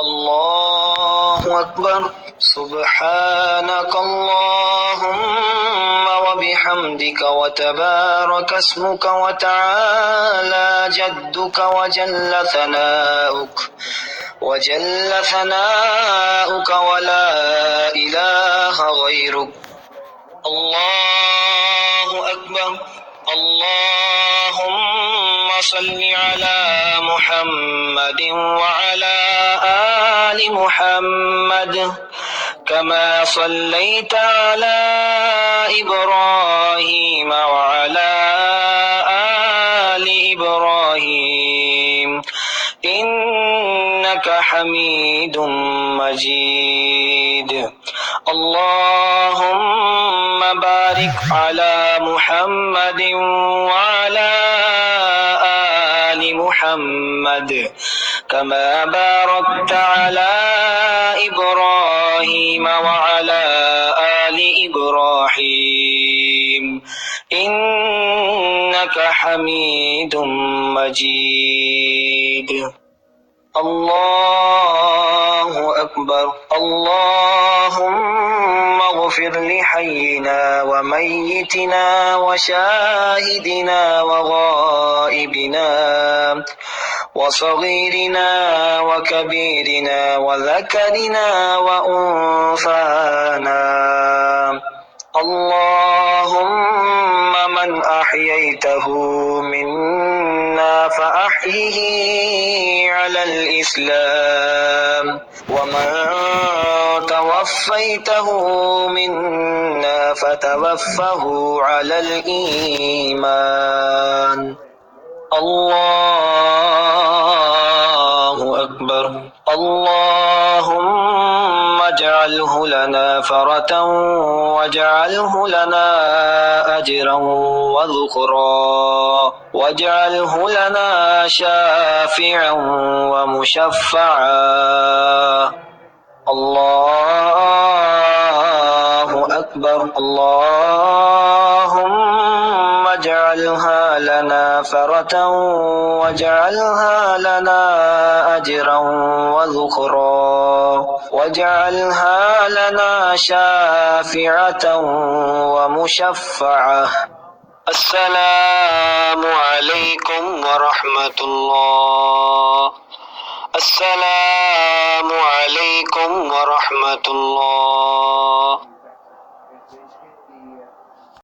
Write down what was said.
अल्लाहु अकबर। सुब्हानक अल्लाहुम्मा व बिहम्दिक व तबारक अस्मुक व तआला जद्दुक व जल्ल सनाउक व ला इलाहा गैरुक। अल्लाहु अकबर। अल्लाहुम्मा सल्लि अला मुहम्मदिन व अला आलि मुहम्मद कमा सल्लैता अला इब्राहीम व अला आलि इब्राहीम इन्नका हमीदुम मजीद। अल्लाहुम्मा बारिक अला मुहम्मदिन व अला आलि मुहम्मद कमा बारकता अला इब्राहीम व अला आलि इब्राहीम इन्नका हमीदुम मजीद। अल्लाहु अकबर। अल्लाहुम्मा गफिर लिहय्यिना व मय्यितिना व शाहिदिना व गाइबिना व सगीरिना व कबीरिना व ज़करिना व उन्साना। अल्लाहुम्मा मन अह्यैतहु मिन्ना फ़अह्यिही अलल इस्लाम व मन तवफ़्फ़ैतहु मिन्ना फ़तवफ़्फ़हु अलल ईमान। अल्लाहु अकबर। अल्लाहुम्मा अजअल्हु लना फ़रतन वजअल्हु लना अजरन व ज़ुख़रा वजअल्हु लना शाफ़िअन व मुशफ़्फ़अ। अल्लाहु अकबर। अल्लाहुम्मा अजअल्हा लना फ़रतन वजअल्हा लना अजरन व ज़ुख़रा वजअल्हा लना शाफ़िअतन व मुशफ़्फ़अ। अस्सलामु अलैकुम व रहमतुल्लाह। अस्सलामु अलैकुम व रहमतुल्लाह।